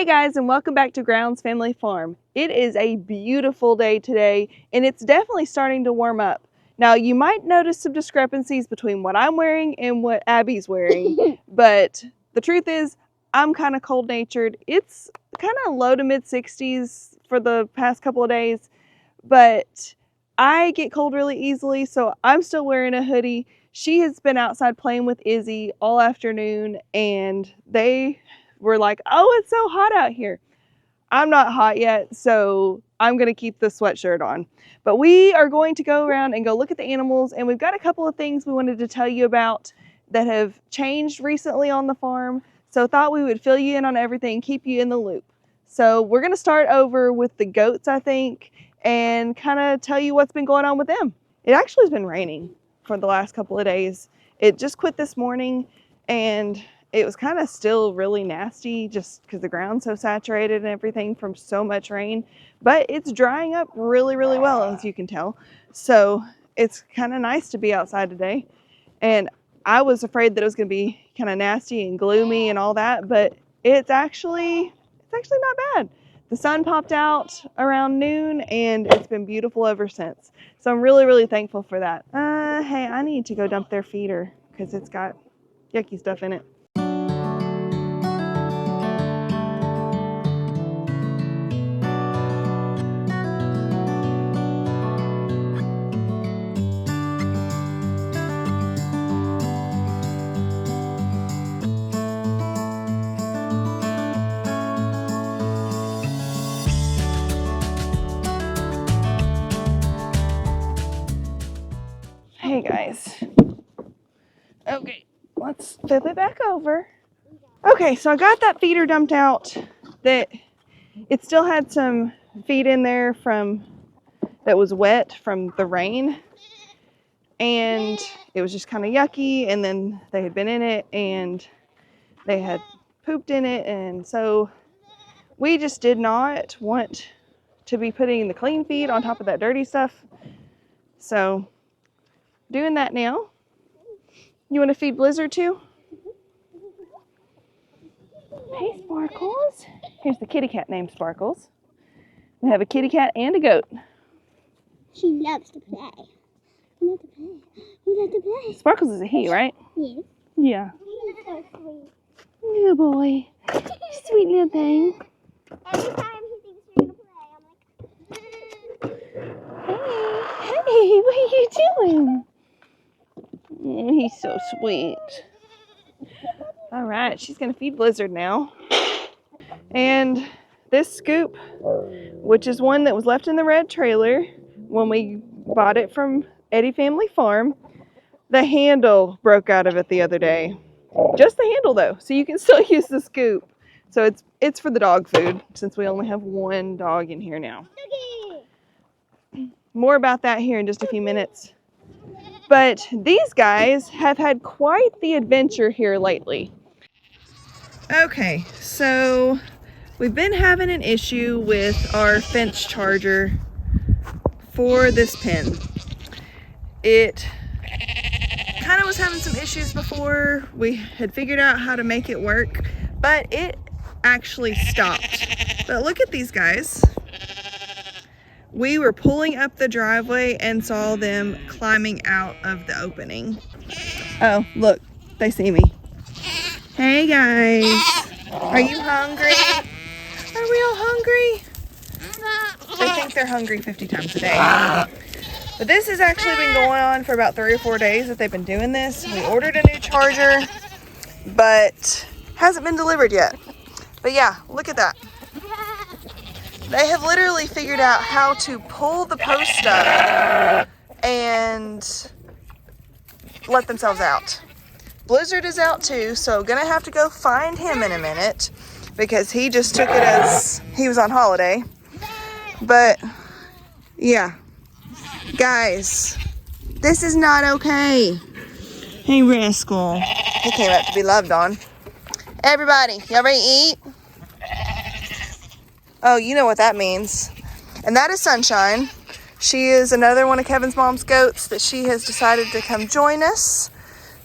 Hey guys, and welcome back to Grounds Family Farm. It is a beautiful day today, and it's definitely starting to warm up. Now, you might notice some discrepancies between what I'm wearing and what Abby's wearing, but the truth is, I'm kind of cold-natured. It's kind of low to mid-60s for the past couple of days, but I get cold really easily, so I'm still wearing a hoodie. She has been outside playing with Izzy all afternoon, and they were like, oh, it's so hot out here. I'm not hot yet, so I'm going to keep the sweatshirt on. But we are going to go around and go look at the animals, and we've got a couple of things we wanted to tell you about that have changed recently on the farm. So thought we would fill you in on everything, keep you in the loop. So we're going to start over with the goats, I think, and kind of tell you what's been going on with them. It actually has been raining for the last couple of days. It just quit this morning, and it was kind of still really nasty just because the ground's so saturated and everything from so much rain. But it's drying up really, really well, as you can tell. So it's kind of nice to be outside today. And I was afraid that it was going to be kind of nasty and gloomy and all that, but it's actually not bad. The sun popped out around noon, and it's been beautiful ever since. So I'm really, really thankful for that. Hey, I need to go dump their feeder because it's got yucky stuff in it. Hey guys. Okay, let's flip it back over. Okay, so I got that feeder dumped out. That it still had some feed in there that was wet from the rain, and it was just kind of yucky, and then they had been in it and they had pooped in it, and so we just did not want to be putting the clean feed on top of that dirty stuff. So doing that now. You want to feed Blizzard too? Hey, Sparkles. Here's the kitty cat named Sparkles. We have a kitty cat and a goat. She loves to play. We love to play. We love to play. Sparkles is a he, right? Yes. Yeah. He's so sweet. Little boy. Sweet little thing. Every time he thinks we're gonna play, I'm like, Hey, what are you doing? He's so sweet. All right, she's gonna feed Blizzard now. And this scoop, which is one that was left in the red trailer when we bought it from Eddie Family Farm, the handle broke out of it the other day. Just the handle though, so you can still use the scoop. So it's for the dog food since we only have one dog in here now. More about that here in just a few minutes. But these guys have had quite the adventure here lately. Okay, so we've been having an issue with our fence charger for this pen. It kind of was having some issues before. We had figured out how to make it work, but it actually stopped. But look at these guys. We were pulling up the driveway and saw them climbing out of the opening. Oh, look, they see me. Hey guys, are you hungry? Are we all hungry? They think they're hungry 50 times a day. But this has actually been going on for about 3 or 4 days that they've been doing this. We ordered a new charger, but hasn't been delivered yet. But yeah, look at that. They have literally figured out how to pull the post up and let themselves out. Blizzard is out too, so gonna have to go find him in a minute because he just took it as he was on holiday. But yeah, guys, this is not okay. Hey, Rascal. He came up to be loved on. Everybody, y'all ready to eat? Oh, you know what that means. And that is Sunshine. She is another one of Kevin's mom's goats that she has decided to come join us.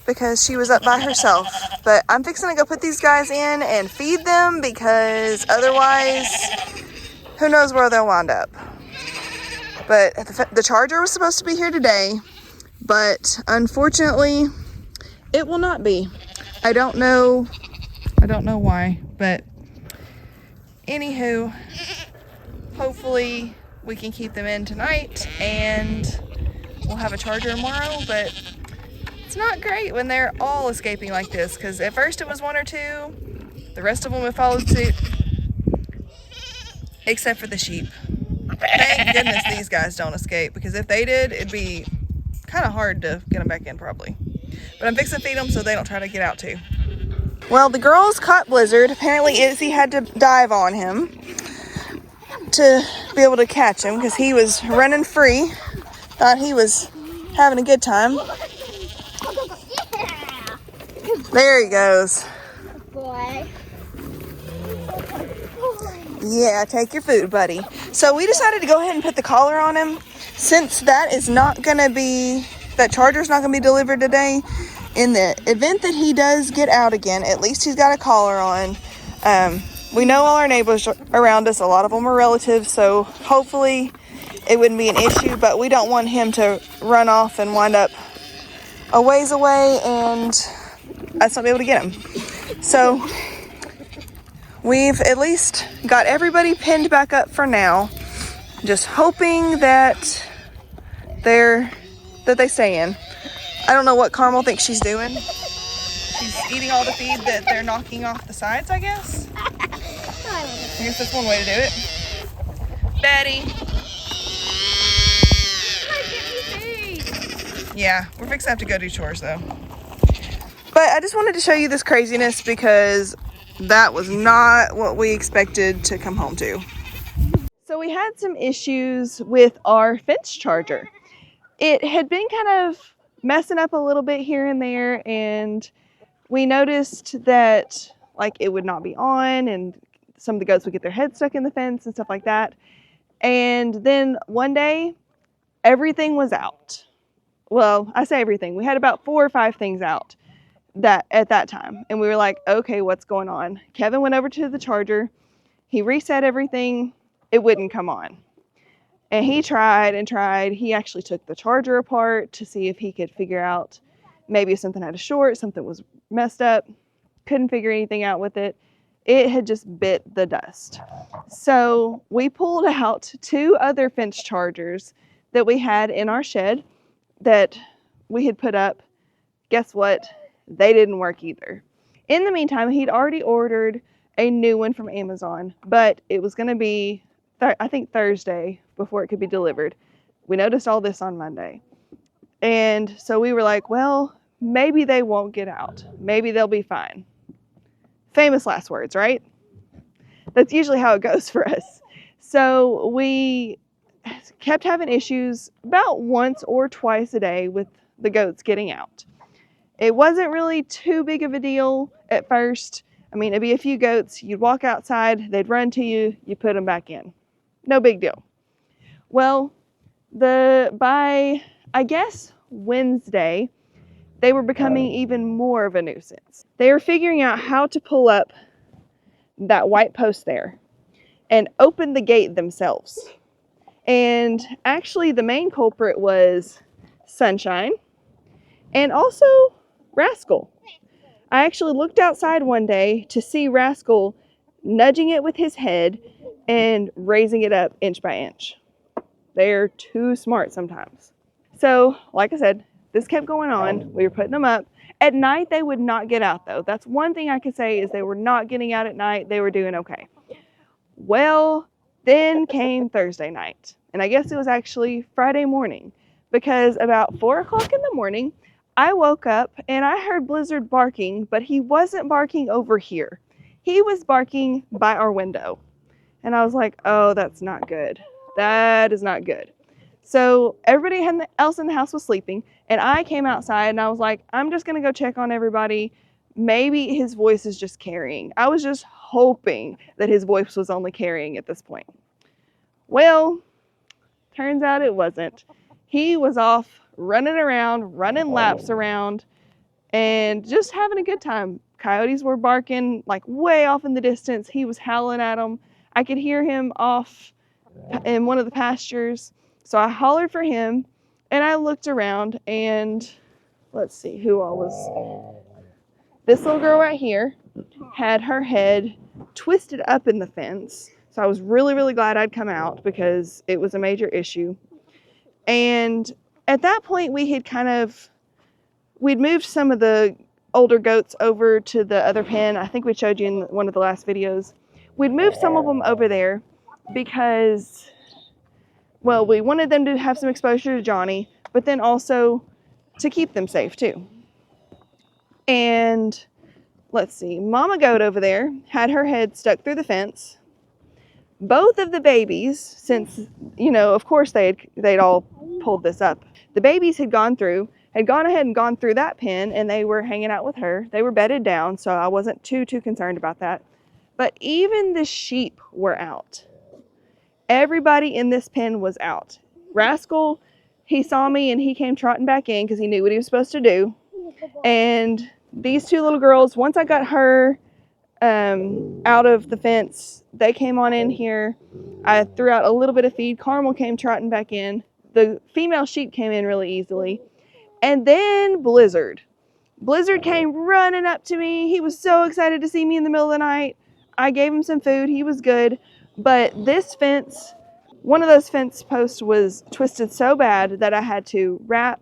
because she was up by herself. But I'm fixing to go put these guys in and feed them because otherwise, who knows where they'll wind up. But the charger was supposed to be here today, but unfortunately, it will not be. I don't know why, but anywho, hopefully we can keep them in tonight and we'll have a charger tomorrow. But it's not great when they're all escaping like this, because at first it was one or two, the rest of them have followed suit, except for the sheep. Thank goodness these guys don't escape, because if they did, it'd be kind of hard to get them back in probably. But I'm fixing to feed them so they don't try to get out too. Well, the girls caught Blizzard. Apparently Izzy had to dive on him to be able to catch him because he was running free. Thought he was having a good time. There he goes. Boy. Yeah, take your food, buddy. So we decided to go ahead and put the collar on him. Since that charger's not going to be delivered today, in the event that he does get out again, at least he's got a collar on. We know all our neighbors around us. A lot of them are relatives, so hopefully it wouldn't be an issue, but we don't want him to run off and wind up a ways away and us not be able to get him. So we've at least got everybody pinned back up for now, just hoping that they stay in. I don't know what Carmel thinks she's doing. She's eating all the feed that they're knocking off the sides, I guess. I guess that's one way to do it. Betty. Yeah, we're fixing to have to go do chores though. But I just wanted to show you this craziness because that was not what we expected to come home to. So we had some issues with our fence charger. It had been kind of messing up a little bit here and there, and we noticed that it would not be on, and some of the goats would get their heads stuck in the fence and stuff like that. And then one day, everything was out. Well, I say everything. We had about 4 or 5 things out at that time, and we were like, okay, what's going on? Kevin went over to the charger. He reset everything. It wouldn't come on. And he tried and tried. He actually took the charger apart to see if he could figure out maybe if something had a short, something was messed up. Couldn't figure anything out with it. It had just bit the dust. So we pulled out 2 other fence chargers that we had in our shed that we had put up. Guess what? They didn't work either. In the meantime, he'd already ordered a new one from Amazon, but it was going to be, I think, Thursday before it could be delivered. We noticed all this on Monday. And so we were like, well, maybe they won't get out. Maybe they'll be fine. Famous last words, right? That's usually how it goes for us. So we kept having issues about once or twice a day with the goats getting out. It wasn't really too big of a deal at first. I mean, it'd be a few goats. You'd walk outside, they'd run to you, you put them back in. No big deal. Well, by, I guess, Wednesday, they were becoming even more of a nuisance. They were figuring out how to pull up that white post there and open the gate themselves. And actually, the main culprit was Sunshine and also Rascal. I actually looked outside one day to see Rascal nudging it with his head and raising it up inch by inch. They're too smart sometimes. So, like I said, this kept going on. We were putting them up. At night, they would not get out, though. That's one thing I could say is they were not getting out at night. They were doing okay. Well, then came Thursday night. And I guess it was actually Friday morning, because about 4 o'clock in the morning, I woke up and I heard Blizzard barking, but he wasn't barking over here. He was barking by our window. And I was like, oh, that's not good. That is not good. So everybody else in the house was sleeping, and I came outside and I was like, I'm just going to go check on everybody. Maybe his voice is just carrying. I was just hoping that his voice was only carrying at this point. Well, turns out it wasn't. He was off running around, running laps around, and just having a good time. Coyotes were barking like way off in the distance. He was howling at them. I could hear him off in one of the pastures. So I hollered for him, and I looked around, and let's see who all was. This little girl right here had her head twisted up in the fence. So I was really, really glad I'd come out because it was a major issue. And at that point, we'd moved some of the older goats over to the other pen. I think we showed you in one of the last videos. We'd moved some of them over there because, well, we wanted them to have some exposure to Johnny, but then also to keep them safe too. And let's see, Mama Goat over there had her head stuck through the fence. Both of the babies, since, of course they'd all pulled this up. The babies had gone ahead and gone through that pen, and they were hanging out with her. They were bedded down, so I wasn't too concerned about that. But even the sheep were out. Everybody in this pen was out. Rascal, he saw me and he came trotting back in because he knew what he was supposed to do. And these two little girls, once I got her out of the fence, they came on in here. I threw out a little bit of feed. Carmel came trotting back in. The female sheep came in really easily. And then Blizzard came running up to me. He was so excited to see me in the middle of the night. I gave him some food. He was good. But this fence, one of those fence posts was twisted so bad that I had to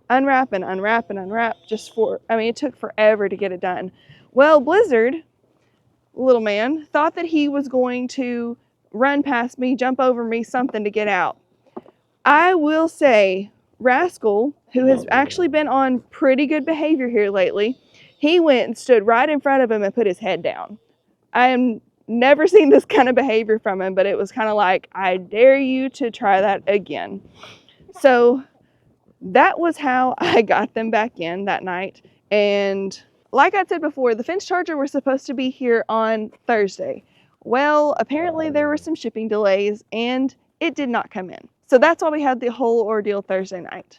unwrap it took forever to get it done. Well, Blizzard, little man, thought that he was going to run past me, jump over me, something to get out. I will say, Rascal, who has actually been on pretty good behavior here lately, he went and stood right in front of him and put his head down. I am never seen this kind of behavior from him, but it was kind of like, I dare you to try that again. So that was how I got them back in that night. And like I said before, the fence charger was supposed to be here on Thursday. Well, apparently there were some shipping delays and it did not come in. So that's why we had the whole ordeal Thursday night.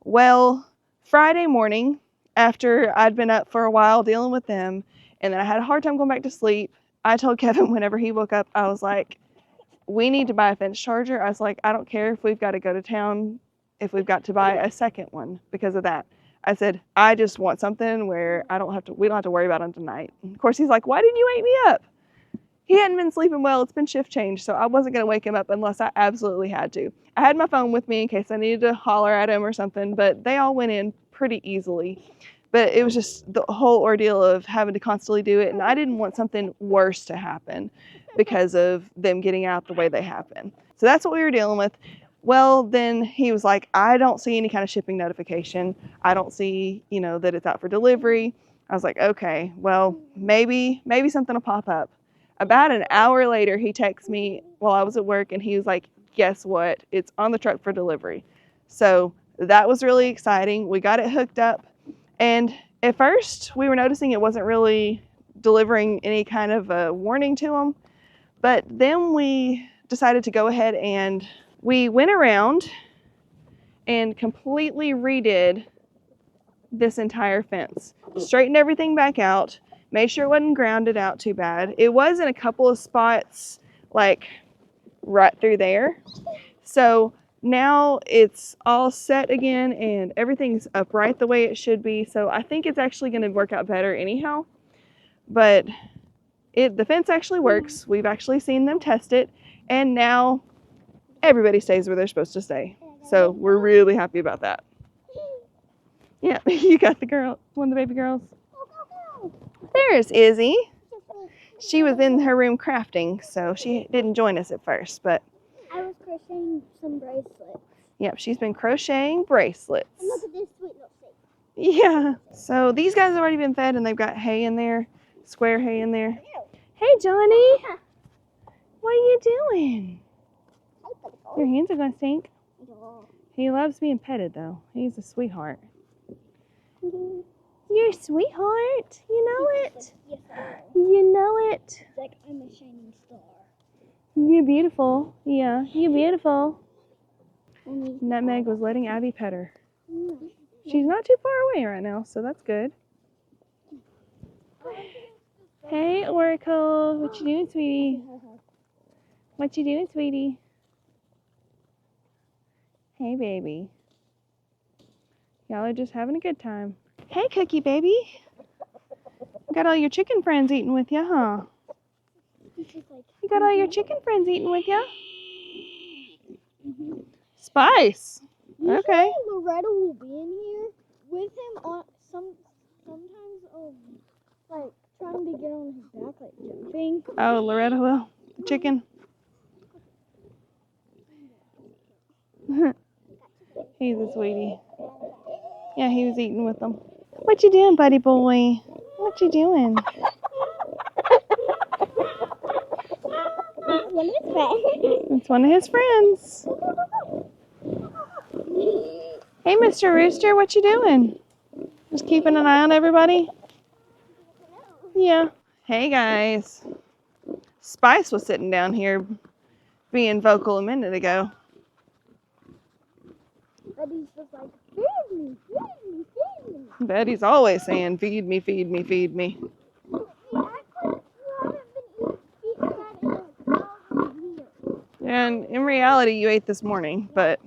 Well, Friday morning, after I'd been up for a while dealing with them, and then I had a hard time going back to sleep, I told Kevin whenever he woke up, I was like, we need to buy a fence charger. I was like, I don't care if we've got to go to town, if we've got to buy a second one because of that. I said, I just want something where we don't have to worry about them tonight. And of course, he's like, why didn't you wake me up? He hadn't been sleeping well. It's been shift change, so I wasn't going to wake him up unless I absolutely had to. I had my phone with me in case I needed to holler at him or something, but they all went in pretty easily. But it was just the whole ordeal of having to constantly do it, and I didn't want something worse to happen because of them getting out the way they happen. So that's what we were dealing with. Well, then he was like, I don't see any kind of shipping notification. I don't see, that it's out for delivery. I was like, okay, well, maybe something will pop up. About an hour later, he texted me while I was at work, and he was like, guess what? It's on the truck for delivery. So that was really exciting. We got it hooked up. And at first, we were noticing it wasn't really delivering any kind of a warning to them. But then we decided to go ahead and we went around and completely redid this entire fence. Straightened everything back out. Made sure it wasn't grounded out too bad. It was in a couple of spots, like right through there. So now it's all set again and everything's upright the way it should be. So I think it's actually going to work out better anyhow. But the fence actually works. We've actually seen them test it. And now everybody stays where they're supposed to stay. So we're really happy about that. Yeah, you got the girl, one of the baby girls. There's Izzy. She was in her room crafting, so she didn't join us at first, but I was crocheting some bracelets. Yep, she's been crocheting bracelets. And look at this sweet little thing. Yeah. So these guys have already been fed and they've got hay in there, square hay in there. Hey, Johnny. What are you doing? Your hands are going to stink. He loves being petted, though. He's a sweetheart. You're a sweetheart. You know it. You know it. It's like I'm a shining star. You're beautiful. Yeah, you're beautiful. Nutmeg was letting Abby pet her. She's not too far away right now, so that's good. Hey, Oracle. What you doing, sweetie? What you doing, sweetie? Hey, baby. Y'all are just having a good time. Hey, Cookie baby. Got all your chicken friends eating with you, huh? You got all your chicken friends eating with you? Spice. Okay. Loretta will be in here with him on sometimes like trying to get on his back, like jumping. Oh, Loretta will. The chicken. He's a sweetie. Yeah, he was eating with them. What you doing, buddy boy? What you doing? One of his friends. It's one of his friends. Hey, Mr. Rooster, what you doing? Just keeping an eye on everybody? Yeah. Hey, guys. Spice was sitting down here being vocal a minute ago. Betty's just like, feed me, feed me, feed me. Betty's always saying, feed me, feed me, feed me. You haven't been eating that in like 1,000 years. And in reality, you ate this morning, but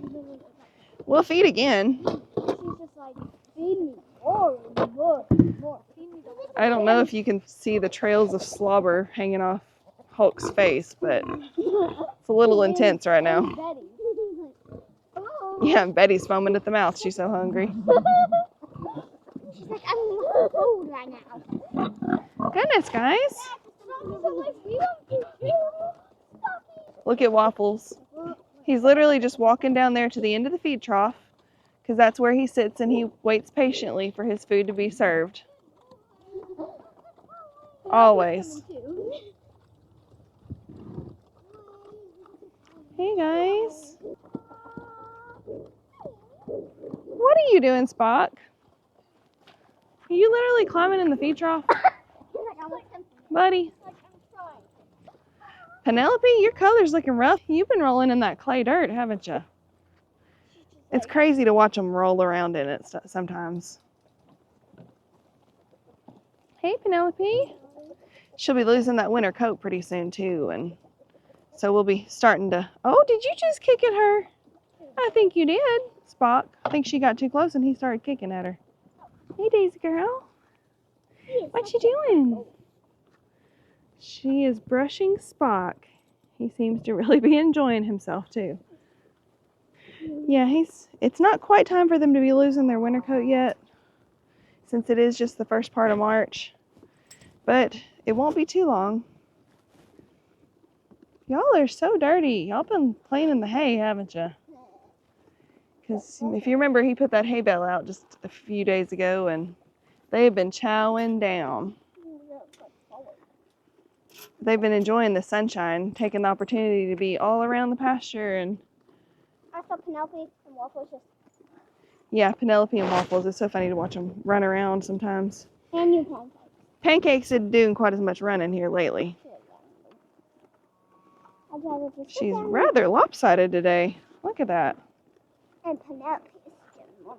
we'll feed again. She's just like, feed me more, more, more. Feed me the I don't know if you can see the trails of slobber hanging off Hulk's face, but it's a little intense right now. Betty. Oh. Yeah, Betty's foaming at the mouth. She's so hungry. She's like, I'm not cold right now. Goodness, guys. Look at Waffles. He's literally just walking down there to the end of the feed trough because that's where he sits and he waits patiently for his food to be served. Always. Hey, guys. What are you doing, Spock? Are you literally climbing in the feed trough? Buddy. Penelope, your color's looking rough. You've been rolling in that clay dirt, haven't you? It's crazy to watch them roll around in it sometimes. Hey, Penelope. She'll be losing that winter coat pretty soon, too, and so we'll be starting to... Oh, did you just kick at her? I think you did, Spock. I think she got too close and he started kicking at her. Hey, Daisy girl. What you doing? She is brushing Spock. He seems to really be enjoying himself, too. Yeah, it's not quite time for them to be losing their winter coat yet, since it is just the first part of March. But it won't be too long. Y'all are so dirty. Y'all been playing in the hay, haven't you? Because if you remember, he put that hay bale out just a few days ago, and they've been chowing down. They've been enjoying the sunshine, taking the opportunity to be all around the pasture. And I saw Penelope and Waffles just... Yeah, Penelope and Waffles. It's so funny to watch them run around sometimes. And your pancakes. Pancakes isn't doing quite as much running here lately. She's rather lopsided today. Look at that. And Penelope is still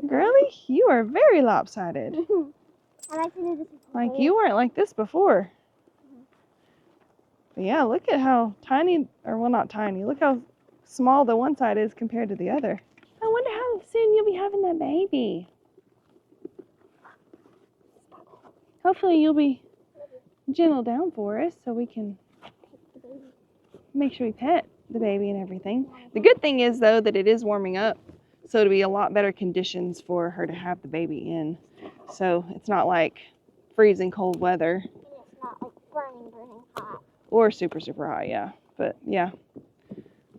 Girlie, you are very lopsided. I like to do this. Like you weren't like this before. But yeah, look at how tiny, or well, not tiny. Look how small the one side is compared to the other. I wonder how soon you'll be having that baby. Hopefully you'll be gentle down for us so we can make sure we pet the baby and everything. The good thing is, though, that it is warming up, so it'll be a lot better conditions for her to have the baby in. So it's not like freezing cold weather. And it's not like burning hot. Or super, super hot, yeah. But yeah,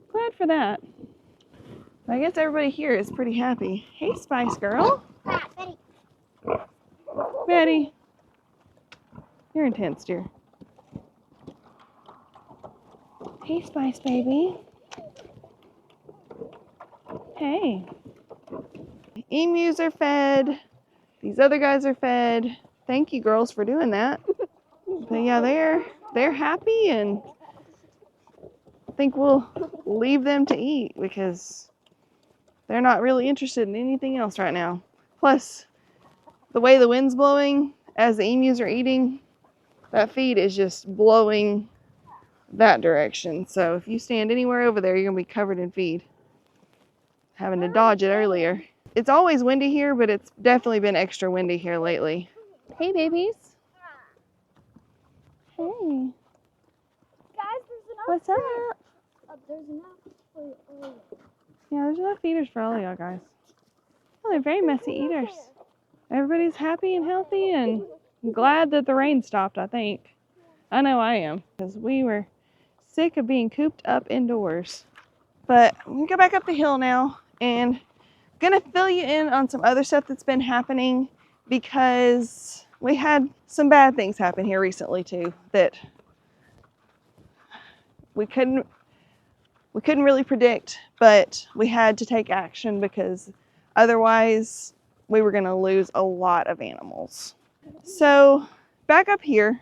glad for that. I guess everybody here is pretty happy. Hey, Spice Girl. Betty. Betty. You're intense, dear. Hey, Spice Baby. Hey. Emus are fed. These other guys are fed. Thank you, girls, for doing that. But yeah, they're happy, and I think we'll leave them to eat because they're not really interested in anything else right now. Plus, the way the wind's blowing as the emus are eating, that feed is just blowing that direction. So if you stand anywhere over there, you're gonna be covered in feed. Having to dodge it earlier. It's always windy here, but it's definitely been extra windy here lately. Hey, babies. Hey. Guys, there's enough. What's up? There's enough for all. Yeah, there's enough feeders for all of y'all guys. Oh, they're very messy eaters. Everybody's happy and healthy and glad that the rain stopped, I think. I know I am, because we were sick of being cooped up indoors. But I'm going to go back up the hill now and gonna fill you in on some other stuff that's been happening, because we had some bad things happen here recently too that we couldn't really predict, but we had to take action because otherwise we were gonna lose a lot of animals. So back up here,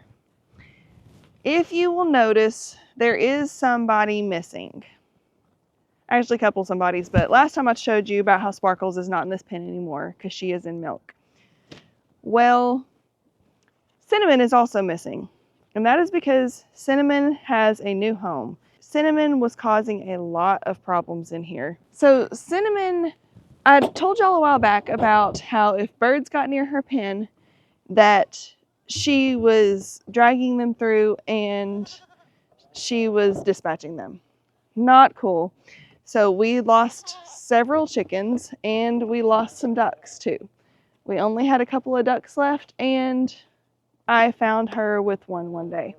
if you will notice, there is somebody missing. Actually, a couple somebodies, but last time I showed you about how Sparkles is not in this pen anymore because she is in milk. Well, Cinnamon is also missing, and that is because Cinnamon has a new home. Cinnamon was causing a lot of problems in here. So Cinnamon, I told y'all a while back about how if birds got near her pen, that she was dragging them through and she was dispatching them. Not cool. So we lost several chickens and we lost some ducks too. We only had a couple of ducks left, and I found her with one day.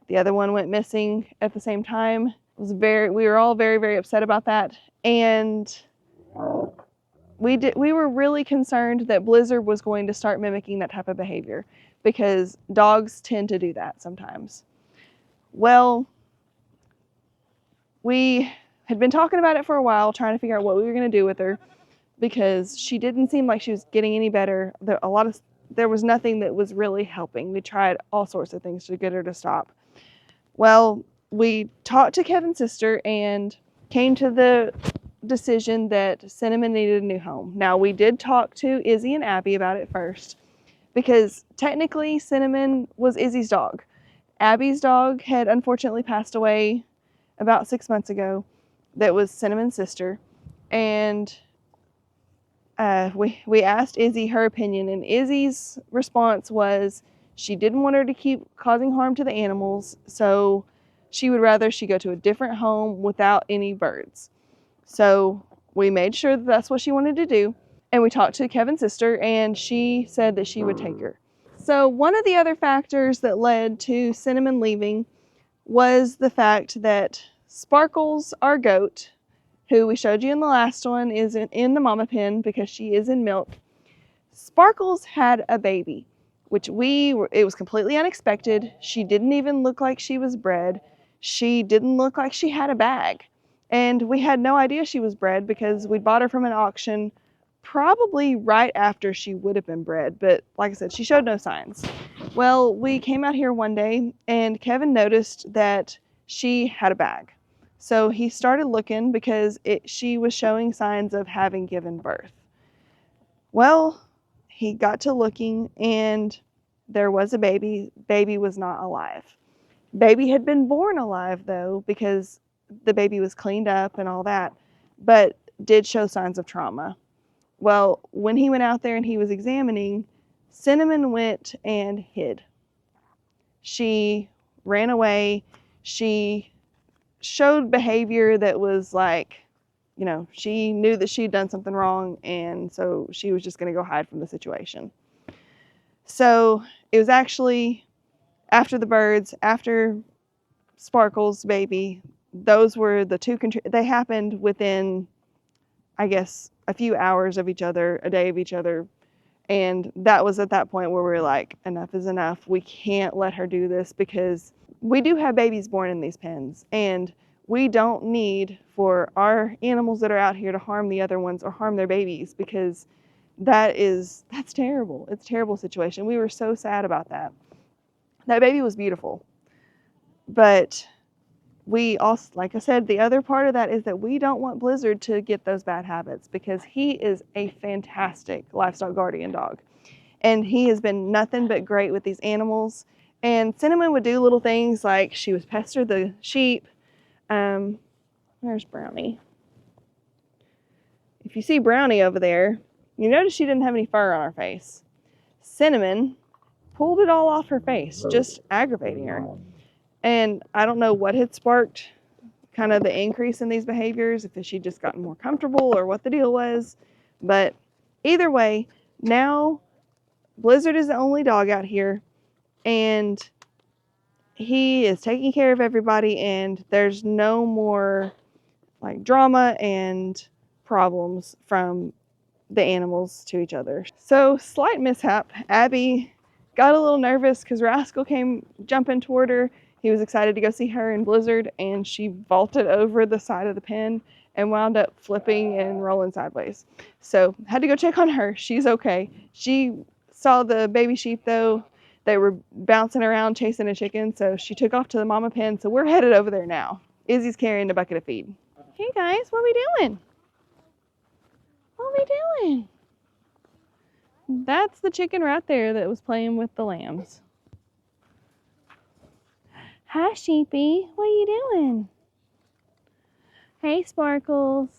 The other one went missing at the same time. We were all very, very upset about that. And we were really concerned that Blizzard was going to start mimicking that type of behavior, because dogs tend to do that sometimes. Well, we had been talking about it for a while, trying to figure out what we were going to do with her, because she didn't seem like she was getting any better. There was nothing that was really helping. We tried all sorts of things to get her to stop. Well, we talked to Kevin's sister and came to the decision that Cinnamon needed a new home. Now, we did talk to Izzy and Abby about it first, because technically Cinnamon was Izzy's dog. Abby's dog had unfortunately passed away about 6 months ago. That was Cinnamon's sister, and we asked Izzy her opinion, and Izzy's response was she didn't want her to keep causing harm to the animals, so she would rather she go to a different home without any birds. So we made sure that that's what she wanted to do, and we talked to Kevin's sister, and she said that she would take her. So one of the other factors that led to Cinnamon leaving was the fact that Sparkles, our goat, who we showed you in the last one, is in the mama pen because she is in milk. Sparkles had a baby, which it was completely unexpected. She didn't even look like she was bred. She didn't look like she had a bag. And we had no idea she was bred because we bought her from an auction probably right after she would have been bred. But like I said, she showed no signs. Well, we came out here one day and Kevin noticed that she had a bag. So he started looking because she was showing signs of having given birth. Well, he got to looking and there was a baby. Baby was not alive. Baby had been born alive though, because the baby was cleaned up and all that, but did show signs of trauma. Well, when he went out there and he was examining, Cinnamon went and hid. She ran away. She showed behavior that was like, she knew that she'd done something wrong, and so she was just going to go hide from the situation. So it was actually after the birds, after Sparkle's baby, those were the two, they happened within, I guess, a few hours of each other, a day of each other. And that was at that point where we were like, enough is enough. We can't let her do this, because we do have babies born in these pens, and we don't need for our animals that are out here to harm the other ones or harm their babies, because that's terrible. It's a terrible situation. We were so sad about that. That baby was beautiful. But we also, like I said, the other part of that is that we don't want Blizzard to get those bad habits, because he is a fantastic livestock guardian dog. and he has been nothing but great with these animals. And Cinnamon would do little things like she would pester the sheep. Where's Brownie? If you see Brownie over there, you notice she didn't have any fur on her face. Cinnamon pulled it all off her face, just aggravating her. And I don't know what had sparked kind of the increase in these behaviors, if she'd just gotten more comfortable or what the deal was. But either way, now Blizzard is the only dog out here, and he is taking care of everybody, and there's no more like drama and problems from the animals to each other. So, slight mishap. Abby got a little nervous because Rascal came jumping toward her. He was excited to go see her in Blizzard, and she vaulted over the side of the pen and wound up flipping and rolling sideways. So, had to go check on her. She's okay. She saw the baby sheep though. They were bouncing around chasing a chicken, so she took off to the mama pen. So, we're headed over there now. Izzy's carrying a bucket of feed. Hey guys, what are we doing? What are we doing? That's the chicken right there that was playing with the lambs. Hi, Sheepy. What are you doing? Hey, Sparkles.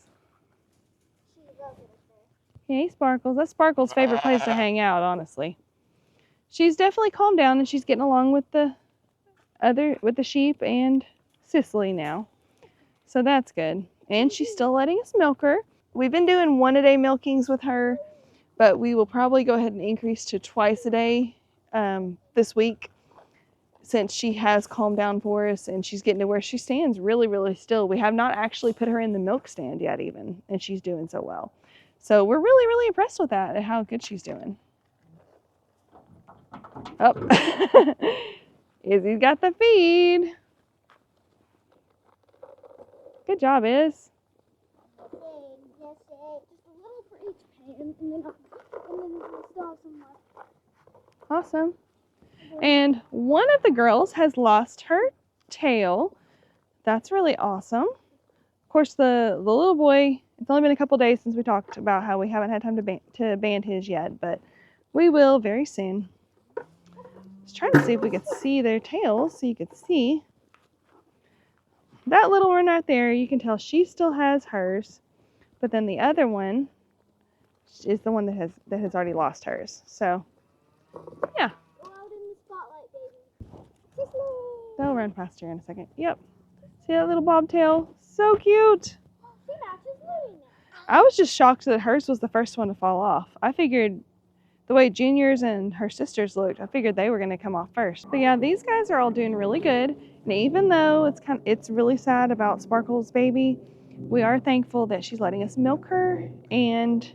Hey, Sparkles. That's Sparkles' favorite place to hang out, honestly. She's definitely calmed down, and she's getting along with the sheep and Cicely now. So that's good. And she's still letting us milk her. We've been doing 1-a-day milkings with her, but we will probably go ahead and increase to twice a day this week, since she has calmed down for us and she's getting to where she stands really, really still. We have not actually put her in the milk stand yet even, and she's doing so well. So we're really, really impressed with that and how good she's doing. Oh, Izzy's got the feed. Good job, Iz. Awesome. And one of the girls has lost her tail. That's really awesome. Of course, the little boy, it's only been a couple days since we talked about how we haven't had time to band his yet, but we will very soon. I was trying to see if we could see their tails so you could see. That little one right there, you can tell she still has hers, but then the other one is the one that has already lost hers. So, yeah. They'll run past her in a second. Yep. See that little bobtail? So cute. I was just shocked that hers was the first one to fall off. I figured the way Junior's and her sisters looked, I figured they were going to come off first. But yeah, these guys are all doing really good. And even though it's really sad about Sparkle's baby, we are thankful that she's letting us milk her and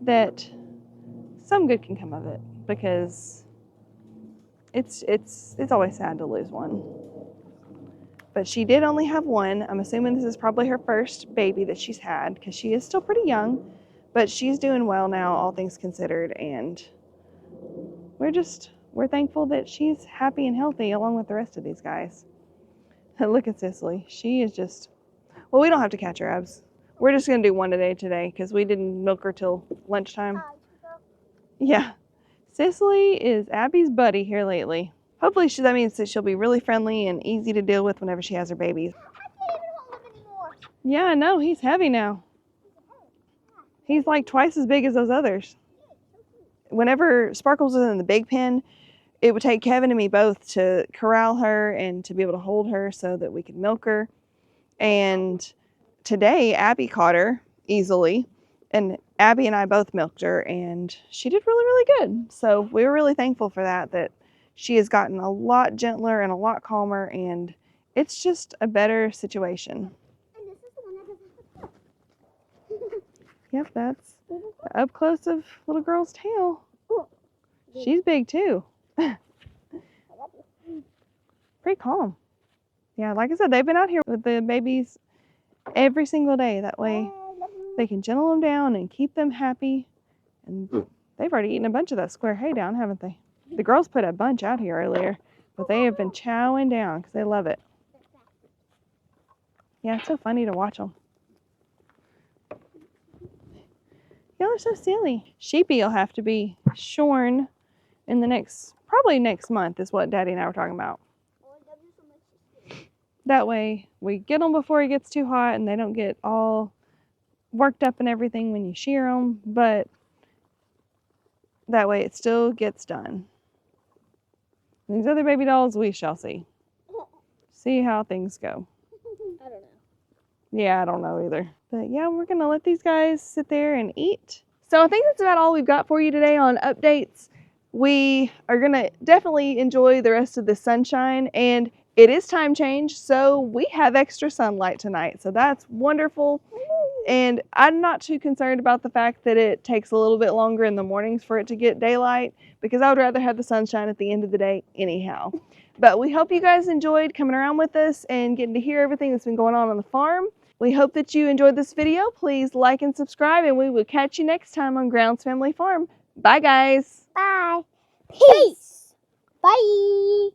that some good can come of it, because it's always sad to lose one. But she did only have one. I'm assuming this is probably her first baby that she's had, because she is still pretty young, but she's doing well now, all things considered, and we're thankful that she's happy and healthy along with the rest of these guys. Look at Cicely. She is just, well, we don't have to catch her, Abs. We're just going to do 1 a day today because we didn't milk her till lunchtime. Yeah. Cicely is Abby's buddy here lately. Hopefully that means that she'll be really friendly and easy to deal with whenever she has her babies. I can't even hold him anymore. Yeah, I know. He's heavy now. He's like twice as big as those others. Whenever Sparkles was in the big pen, it would take Kevin and me both to corral her and to be able to hold her so that we could milk her. And today, Abby caught her easily, and Abby and I both milked her, and she did really, really good. So we were really thankful for that she has gotten a lot gentler and a lot calmer, and it's just a better situation. And this is the one that doesn't. Yep, that's up close of little girl's tail. She's big too. Pretty calm. Yeah, like I said, they've been out here with the babies every single day. That way they can gentle them down and keep them happy. And they've already eaten a bunch of that square hay down, haven't they? The girls put a bunch out here earlier, but they have been chowing down because they love it. Yeah, it's so funny to watch them. Y'all are so silly. Sheepy will have to be shorn in the next, probably next month is what Daddy and I were talking about. That way we get them before it gets too hot and they don't get all worked up and everything when you shear them, but that way it still gets done. These other baby dolls, we shall see. See how things go. I don't know. Yeah, I don't know either. But yeah, we're going to let these guys sit there and eat. So I think that's about all we've got for you today on updates. We are going to definitely enjoy the rest of the sunshine, and it is time change, so we have extra sunlight tonight. So that's wonderful. And I'm not too concerned about the fact that it takes a little bit longer in the mornings for it to get daylight, because I would rather have the sunshine at the end of the day anyhow. But we hope you guys enjoyed coming around with us and getting to hear everything that's been going on the farm. We hope that you enjoyed this video. Please like and subscribe, and we will catch you next time on Grounds Family Farm. Bye, guys. Bye. Peace. Bye.